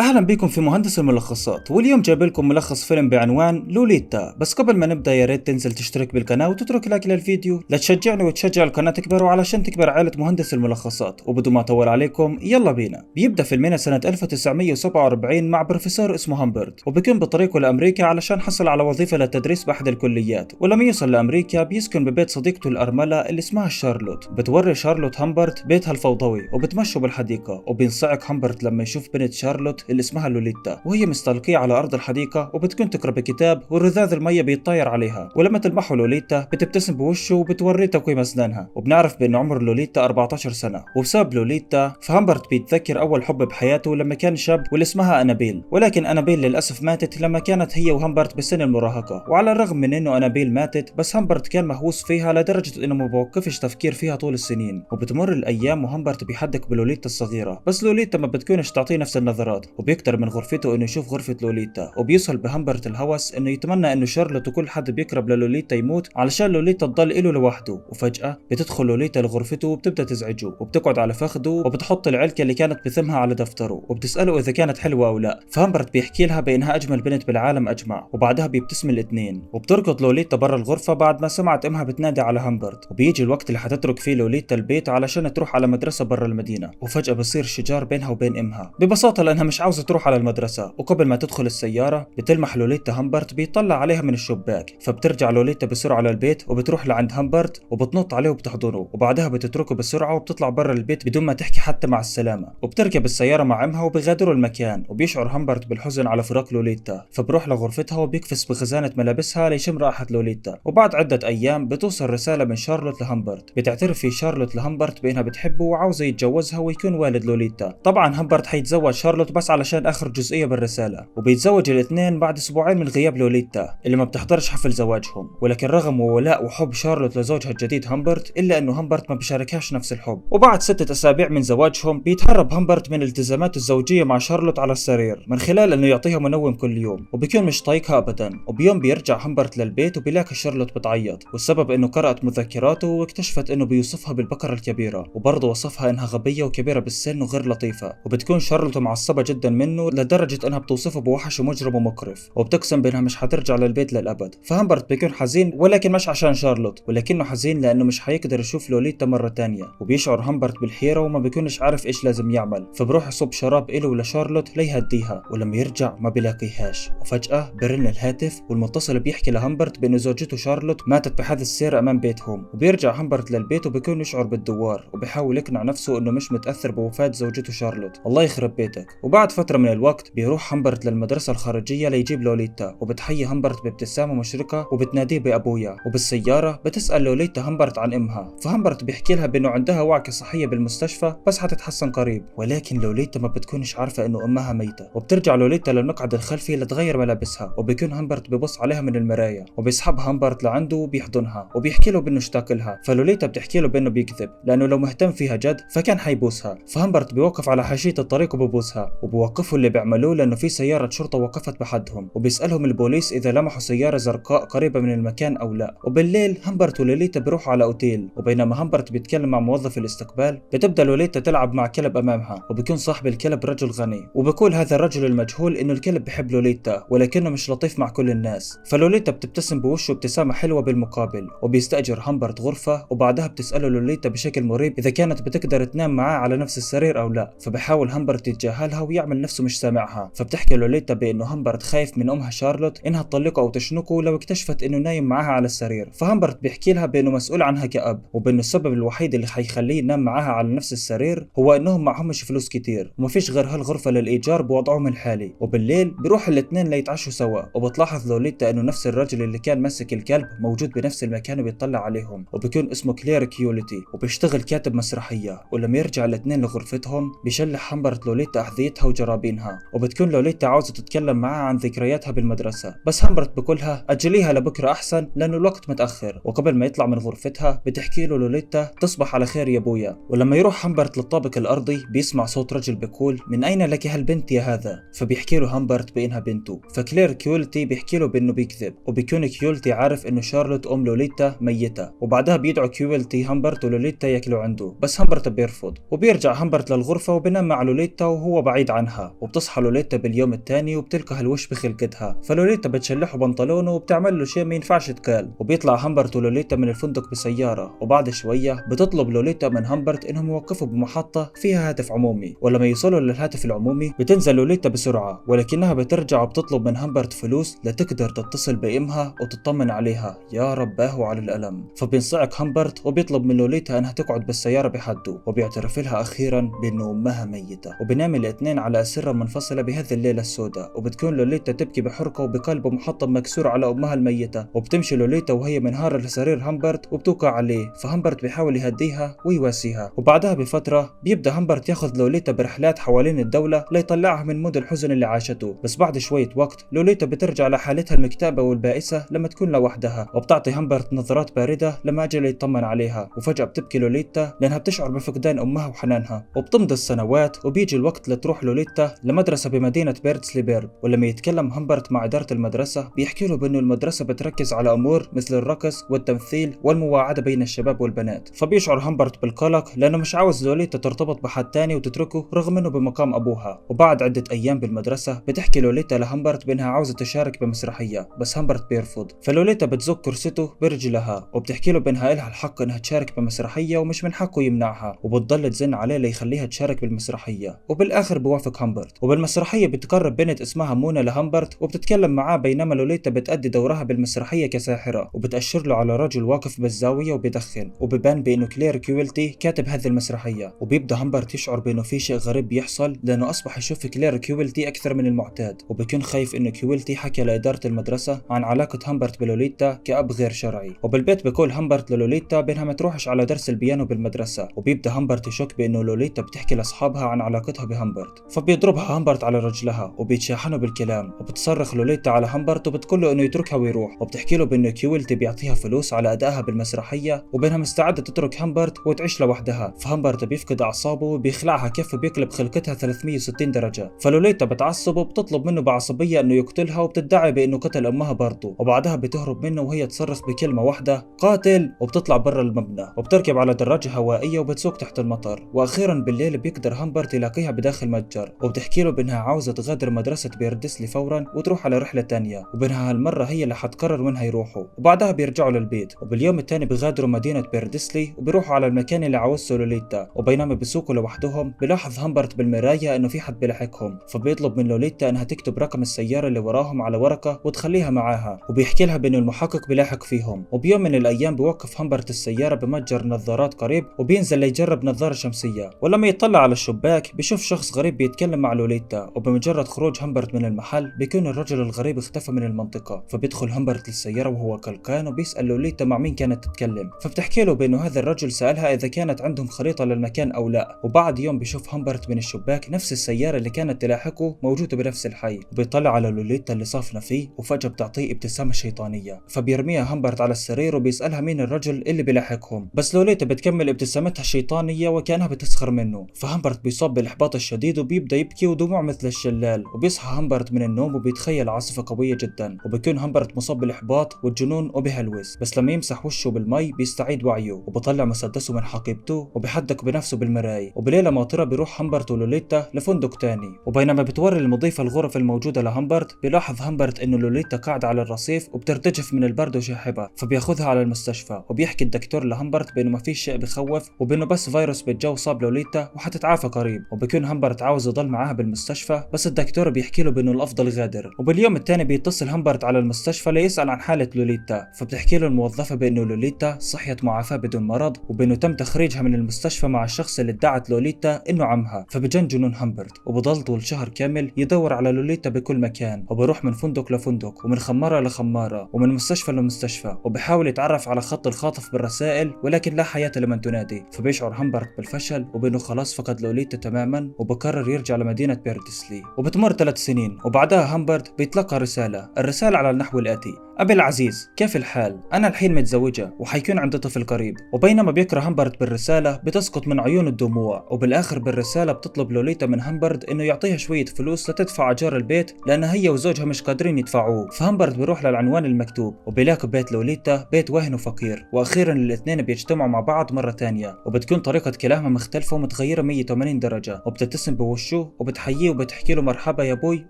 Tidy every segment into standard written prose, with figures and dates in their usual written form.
أهلا بكم في مهندس الملخصات، واليوم جايب لكم ملخص فيلم بعنوان لوليتا. بس قبل ما نبدأ يا ريت تنزل تشترك بالقناة وتترك لايك للفيديو لتشجعني وتشجع القناة تكبر وعلشان تكبر عائلة مهندس الملخصات. وبدون ما أطول عليكم يلا بينا. بيبدأ فيلمنا سنة 1947 مع بروفيسور اسمه هامبرت، وبيكون بطريقه لأمريكا علشان حصل على وظيفة للتدريس بأحد الكليات. ولما يوصل لأمريكا بيسكن ببيت صديقته الأرملة اللي اسمها شارلوت. بتوري شارلوت هامبرت بيتها الفوضوي وبتمشوا بالحديقة، وبينصعق هامبرت لما يشوف بنت شارلوت اللي اسمها لوليتا وهي مستلقية على أرض الحديقة وبتكون تقرأ بكتاب ورذاذ المية بيتطاير عليها. ولما تلمحه لوليتا بتبتسم بوشه وبتوريه تقويم أسنانها، وبنعرف بأن عمر لوليتا 14 سنة. وبسبب لوليتا فهامبرت بيتذكر أول حب بحياته لما كان شاب واللي اسمها أنابيل، ولكن أنابيل للأسف ماتت لما كانت هي وهامبرت بسن المراهقة. وعلى الرغم من أنه أنابيل ماتت بس هامبرت كان مهووس فيها لدرجة أنه ما بوقفش تفكير فيها طول السنين. وبتمر الأيام وهامبرت بيحدق بلوليتا الصغيرة، بس لوليتا ما بتكونش تعطيه نفس النظرات، وبيكتر من غرفته انه يشوف غرفة لوليتا. وبيوصل بهامبرت الهوس انه يتمنى انه شارلوت وكل حد بيقرب للوليتا يموت علشان لوليتا تضل له لوحده. وفجأة بتدخل لوليتا لغرفته وبتبدا تزعجه، وبتقعد على فخده وبتحط العلكة اللي كانت بثمها على دفتره، وبتسأله اذا كانت حلوة او لا. فهامبرت بيحكي لها بانها اجمل بنت بالعالم اجمع، وبعدها بيبتسم الاثنين. وبتركض لوليتا برا الغرفة بعد ما سمعت امها بتنادي على هامبرت. وبيجي الوقت اللي حتترك فيه لوليتا البيت علشان تروح على مدرسة برا المدينة. وفجأة بصير شجار بينها وبين امها، ببساطة لانها مش عاوزة تروح على المدرسة. وقبل ما تدخل السيارة بتلمح لوليتا هامبرت بيطلع عليها من الشباك، فبترجع لوليتا بسرعة للبيت وبتروح لعند هامبرت وبتنط عليه وبتحضنه، وبعدها بتتركه بسرعة وبتطلع برا البيت بدون ما تحكي حتى مع السلامة. وبتركب السيارة مع امها وبيغادروا المكان. وبيشعر هامبرت بالحزن على فراق لوليتا، فبروح لغرفتها وبيقفز بخزانة ملابسها ليشم رائحة لوليتا. وبعد عدة أيام بتوصل رسالة من شارلوت لهامبرت بتعترف في شارلوت لهامبرت بأنها بتحبه وعاوزة يتجوزها ويكون والد لوليتا. طبعا هامبرت حيتزوج شارلوت بس علشان آخر جزئية بالرسالة. وبيتزوج الاثنين بعد اسبوعين من غياب لوليتا اللي ما بتحضرش حفل زواجهم. ولكن رغم ولاء وحب شارلوت لزوجها الجديد هامبرت الا انه هامبرت ما بيشاركهاش نفس الحب. وبعد 6 اسابيع من زواجهم بيتهرب هامبرت من التزاماته الزوجيه مع شارلوت على السرير من خلال انه يعطيها منوم كل يوم، وبيكون مش طايقها ابدا. وبيوم بيرجع هامبرت للبيت وبيلاقي شارلوت بتعيط، والسبب انه قرأت مذكراته واكتشفت انه بيوصفها بالبقره الكبيره، وبرضه وصفها انها غبيه وكبيره بالسن وغير لطيفه. وبتكون شارلوت معصبه جدا منه لدرجه انها بتوصفه بوحش ومجرم ومقرف، وبتقسم بانها مش حترجع للبيت للابد. فهامبرت بيكون حزين، ولكن مش عشان شارلوت، ولكنه حزين لانه مش حيقدر يشوف لوليتا مره تانية. وبيشعر هامبرت بالحيره وما بيكونش عارف ايش لازم يعمل، فبروح يصب شراب إله ولشارلوت ليهديها. ولما يرجع ما بيلاقيهاش، وفجاه برن الهاتف والمتصل بيحكي لهامبرت بانه زوجته شارلوت ماتت بحادث سير امام بيتهم. وبيرجع هامبرت للبيت وبيكون يشعر بالدوار، وبيحاول يقنع نفسه انه مش متاثر بوفاه زوجته شارلوت. الله يخرب بيتك. وبعد فتره من الوقت بيروح هامبرت للمدرسه الخارجيه ليجيب لوليتا، وبتحيي هامبرت بابتسامة مشرقة وبتناديه بأبويا. وبالسيارة بتسأل لوليتا هامبرت عن أمها، فهامبرت بيحكي لها بأنه عندها وعكة صحية بالمستشفى بس حتتحسن قريب. ولكن لوليتا ما بتكونش عارفة أنه أمها ميتة. وبترجع لوليتا للمقعد الخلفي لتغير ملابسها، وبيكون هامبرت ببص عليها من المراية، وبيسحب هامبرت لعنده وبيحضنها وبيحكي له بأنه اشتاق لها. فلوليتا بتحكي له بأنه بيكذب لأنه لو مهتم فيها جد فكان حيبوسها. فهامبرت بيوقف على حاشية الطريق وببوسها، وبوقفوا اللي بيعملوه لأنه في سيارة شرطة وقفت بحدهم، وبيسألهم البوليس إذا لمحوا سيارة زرقاء قريبة من المكان أو لا. وبالليل هامبرت ولوليتا بيروحوا على أوتيل، وبينما هامبرت بيتكلم مع موظف الاستقبال بتبدأ لوليتا تلعب مع كلب أمامها، وبيكون صاحب الكلب رجل غني. وبيقول هذا الرجل المجهول إنه الكلب بيحب لوليتا ولكنه مش لطيف مع كل الناس. فلوليتا بتبتسم بوشه ابتسامة حلوة بالمقابل، وبيستأجر هامبرت غرفة، وبعدها بتسأله لوليتا بشكل مريب إذا كانت بتقدر تنام معاه على نفس السرير أو لا. فبحاول هامبرت يتجاهلها ويعمل نفسه مش سامعها. فبتحكي لوليتا بإنه هامبرت خايف من أمها شارلوت إنها تطلقه أو تشنقه لو اكتشفت إنه نايم معاها على السرير. فهامبرت بيحكي لها بإنه مسؤول عنها كأب، وبإنه السبب الوحيد اللي حيخليه ينام معاها على نفس السرير هو إنهم معهمش فلوس كتير ومفيش غير هالغرفة للإيجار بوضعهم الحالي. وبالليل بيروح الاثنين ليتعشوا سوا، وبتلاحظ لوليتا إنه نفس الرجل اللي كان ماسك الكلب موجود بنفس المكان وبيطلع عليهم، وبيكون اسمه كلير كيوليتي وبيشتغل كاتب مسرحية. ولما يرجع الاثنين لغرفتهم بيشلح هامبرت لوليتا أحذيتها وجرابينها، وبتكون لوليتا عاوزة تتكلم معها عن ذكرياتها بالمدرسة، بس هامبرت بقولها أجليها لبكرة أحسن لأنه الوقت متأخر. وقبل ما يطلع من غرفتها بتحكي له لوليتا تصبح على خير يا أبويا. ولما يروح هامبرت للطابق الأرضي بيسمع صوت رجل بيقول من أين لك هالبنت يا هذا؟ فبيحكي له هامبرت بإنها بنته. فكلير كيولتي بيحكي له بإنه بيكذب، وبيكون كيولتي عارف إنه شارلوت أم لوليتا ميتة. وبعدها بيدعو كيولتي هامبرت ولوليتا ياكلوا عنده، بس هامبرت بيرفض. وبيرجع هامبرت للغرفة وبينام مع لوليتا وهو بعيد بعيد عنها. وبتصحى لوليتا باليوم الثاني وبتلقى هالوش بخلقتها، فلوليتا بتشلحه بنطلونه وبتعمل له شيء ما ينفعش يتقال. وبيطلع هامبرت ولوليتا من الفندق بسيارة، وبعد شوية بتطلب لوليتا من هامبرت انهم يوقفوا بمحطة فيها هاتف عمومي. ولما يوصلوا للهاتف العمومي بتنزل لوليتا بسرعة، ولكنها بترجع وبتطلب من هامبرت فلوس لتقدر تتصل بأمها وتطمن عليها. يا رباه على الألم. فبينصعق هامبرت وبيطلب من لوليتا انها تقعد بالسيارة بحده، وبيعترف لها اخيرا بانه امها ميتة. وبنام الاثنين على اسرة منفصلة بهذه الليلة السوداء، وبتكون لوليتا تبكي بحرقة وبقلبه محطم مكسور على امها الميتة. وبتمشي لوليتا وهي منهارة لسرير هامبرت وبتوقع عليه، فهامبرت بيحاول يهديها ويواسيها. وبعدها بفترة بيبدا هامبرت ياخذ لوليتا برحلات حوالين الدولة ليطلعها من مود الحزن اللي عاشته. بس بعد شوية وقت لوليتا بترجع لحالتها المكتئبة والبائسة لما تكون لوحدها، وبتعطي هامبرت نظرات باردة لما اجى يطمن عليها. وفجأة بتبكي لوليتا لانها بتشعر بفقدان امها وحنانها. وبتمضي السنوات وبيجي الوقت لتروح لوليتا لمدرسة بمدينة بيردسليبيرغ. ولما يتكلم هامبرت مع إدارة المدرسة بيحكي له بانه المدرسة بتركز على امور مثل الرقص والتمثيل والمواعدة بين الشباب والبنات. فبيشعر هامبرت بالقلق لانه مش عاوز لوليتا ترتبط بحد تاني وتتركه رغم انه بمقام ابوها. وبعد عدة ايام بالمدرسة بتحكي لوليتا لهامبرت بانها عاوزة تشارك بمسرحية، بس هامبرت بيرفض. فلوليتا بتزق كرسته برجلها وبتحكي له بانها لها الحق انها تشارك بمسرحية ومش من حقه يمنعها، وبتضل تزن عليه ليخليها تشارك بالمسرحية. وبالاخر بوافق هامبرت. وبالمسرحية بتقرب بنت اسمها مونا لهامبرت وبتتكلم معاه بينما لوليتا بتأدي دورها بالمسرحية كساحرة، وبتأشر له على رجل واقف بالزاوية وبيدخن، وبيبان بانه كلير كويلتي كاتب هذه المسرحية. وبيبدا هامبرت يشعر بانه في شيء غريب بيحصل لانه اصبح يشوف كلير كويلتي اكثر من المعتاد، وبيكون خايف انه كويلتي حكى لإدارة المدرسة عن علاقة هامبرت بلوليتا كأب غير شرعي. وبالبيت بيقول هامبرت للوليتا بانها ما تروحش على درس البيانو بالمدرسة، وبيبدا هامبرت يشك بانه لوليتا بتحكي لاصحابها عن علاقتها بهامبرت. فبيضربها هامبرت على رجلها وبيتشاحنوا بالكلام، وبتصرخ لوليتا على هامبرت وبتقول له انه يتركها ويروح، وبتحكي له بانه كويلتي بيعطيها فلوس على ادائها بالمسرحية وبانها مستعدة تترك هامبرت وتعيش لوحدها. فهامبرت بيفقد اعصابه وبيخلعها كف وبيقلب خلقتها 360 درجة. فلوليتا بتعصب وبتطلب منه بعصبية انه يقتلها وبتدعي بانه قتل امها برضه، وبعدها بتهرب منه وهي تصرخ بكلمة واحدة قاتل، وبتطلع برا المبنى وبتركب على دراجة هوائية وبتسوق تحت المطر. واخيرا بالليل بيقدر هامبرت يلاقيها بداخل متجر، وبتحكي له بانها عاوزة تغادر مدرسة بيردسلي فورا وتروح على رحلة تانية، وبانها هالمرة هي اللي حتقرر وين هيروحوا. وبعدها بيرجعوا للبيت، وباليوم الثاني بيغادروا مدينة بيردسلي وبيروحوا على المكان اللي عاوزته لوليتا. وبينما بيسوقوا لوحدهم بيلاحظ هامبرت بالمراية انه في حد بيلاحقهم، فبيطلب من لوليتا انها تكتب رقم السيارة اللي وراهم على ورقة وتخليها معاها، وبيحكي لها بانه المحقق بيلاحق فيهم. وبيوم من الايام بيوقف هامبرت السيارة بمتجر نظارات قريب وبينزل ليجرب نظارة شمسية، ولما يطلع على الشباك بيشوف شخص غريب بيتكلم مع لوليتا. وبمجرد خروج هامبرت من المحل بيكون الرجل الغريب اختفى من المنطقة، فبيدخل هامبرت للسيارة وهو قلقان وبيسأل لوليتا مع مين كانت تتكلم، فبتحكي له بانه هذا الرجل سألها اذا كانت عندهم خريطة للمكان او لا. وبعد يوم بيشوف هامبرت من الشباك نفس السيارة اللي كانت تلاحقه موجودة بنفس الحي، وبيطلع على لوليتا اللي صافنة فيه وفجأة بتعطيه ابتسامة شيطانية، فبيرميها هامبرت على السرير وبيسألها مين الرجل اللي بيلاحقهم. بس لوليتا بتكمل ابتسامتها الشيطانية وكأنها بتسخر منه. فهامبرت بيصاب بالإحباط الشديد وبيبدأ يبكي ودموع مثل الشلال. وبيصحى هامبرت من النوم وبيتخيل عاصفة قوية جدا، وبيكون هامبرت مصاب بالإحباط والجنون وبيهلوس. بس لما يمسح وشه بالمي بيستعيد وعيه، وبطلع مسدسه من حقيبته وبيحدق بنفسه بالمراية. وبليلة ماطرة بيروح هامبرت ولوليتا لفندق تاني، وبينما بتوري المضيفة الغرف الموجودة لهامبرت بيلاحظ هامبرت انه لوليتا قاعدة على الرصيف وبترتجف من البرد وشاحبة، فبياخذها على المستشفى. وبيحكي الدكتور لهامبرت بانه ما فيش شيء بخوف وبانه بس فيروس بالجو صاب لوليتا وحتتعافى قريب. وبيكون هامبرت عاوز يضل معاها بالمستشفى، بس الدكتور بيحكي له بانه الافضل يغادر. وباليوم الثاني بيتصل هامبرت على المستشفى ليسأل عن حالة لوليتا، فبتحكي له الموظفة بانه لوليتا صحيت معافاة بدون مرض، وبانه تم تخريجها من المستشفى مع الشخص اللي ادعت لوليتا انه عمها. فبجن جنون هامبرت وبضل طول شهر كامل يدور على لوليتا بكل مكان، وبروح من فندق لفندق ومن خمارة لخمارة ومن مستشفى لمستشفى، وبحاول يتعرف على خط الخاطف بالرسائل ولكن لا حياة لمن تنادي. فبيشعر هامبرت بالفشل وبانه خلاص فقد لوليتا تماما، وبقرر يرجع لمدينة بيردسلي. وبتمر 3 سنين وبعدها هامبرت بيتلقى الرسالة على النحو الآتي: أبي العزيز، كيف الحال؟ أنا الحين متزوجة وحيكون عندي طفل قريب. وبينما بيقرأ همبرت بالرسالة بتسقط من عيونه الدموع، وبالآخر بالرسالة بتطلب لوليتا من همبرت إنه يعطيها شوية فلوس لتدفع أجار البيت لأن هي وزوجها مش قادرين يدفعوه. فهمبرت بيروح للعنوان المكتوب وبيلاقوا بيت لوليتا بيت وهن وفقير، وأخيرا الاثنين بيجتمعوا مع بعض مرة تانية، وبتكون طريقة كلامها مختلفة ومتغيرة 180 درجة، وبتبتسم بوشه وبتحييه وبتحكي له مرحبا يا ابوي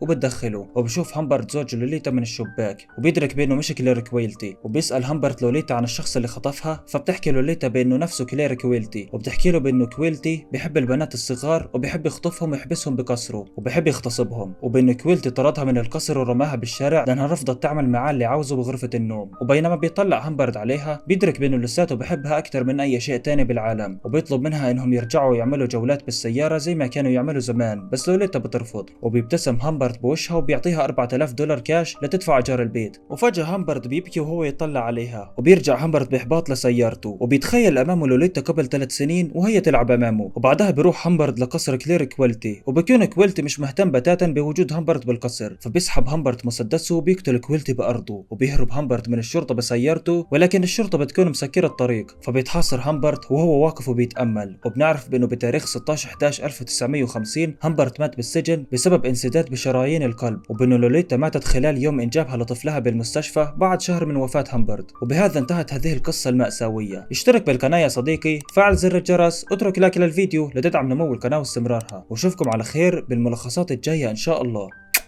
وبتدخله. وبشوف همبرت زوج لوليتا من الشباك وبيدرك بانه مش كلير كويلتي، وبيسأل همبرت لوليتا عن الشخص اللي خطفها، فبتحكي لوليتا بانه نفسه كلير كويلتي، وبتحكي له بانه كويلتي بيحب البنات الصغار وبيحب يخطفهم ويحبسهم بقصره وبيحب يغتصبهم، وبانه كويلتي طردها من القصر ورماها بالشارع لانها رفضت تعمل معاه اللي عاوزه بغرفة النوم. وبينما بيطلع همبرت عليها بيدرك بانه لساته بحبها اكثر من اي شيء تاني بالعالم، وبيطلب منها انهم يرجعوا يعملوا جولات بالسيارة زي ما كانوا يعملوا زمان، بس لوليتا بترفض. وبيبتسم همبرت بوشها وبيعطيها 4000 دولار كاش لتدفع ايجار البيت. وفجأة همبرت بيبكي وهو يطلع عليها، وبيرجع همبرت باحباط لسيارته، وبيتخيل امامه لوليتا قبل 3 سنين وهي تلعب امامه. وبعدها بيروح همبرت لقصر كلير كويلتي، وبكون كويلتي مش مهتم بتاتا بوجود همبرت بالقصر، فبيسحب همبرت مسدسه وبيقتل كويلتي بارضه. وبيهرب همبرت من الشرطة بسيارته، ولكن الشرطة بتكون مسكرة الطريق، فبيتحاصر همبرت وهو واقف وبيتأمل. وبنعرف بانه بتاريخ 16/11/1950 همبرت مات بالسجن بسبب انسداد بشرايين القلب، وبانه لوليتا ماتت خلال يوم انجابها لطفلها بالمستشفى بعد شهر من وفاة همبرت. وبهذا انتهت هذه القصة المأساوية. اشترك بالقناة يا صديقي، فعل زر الجرس، اترك لايك للفيديو لتدعم نمو القناة واستمرارها، واشوفكم على خير بالملخصات الجاية ان شاء الله.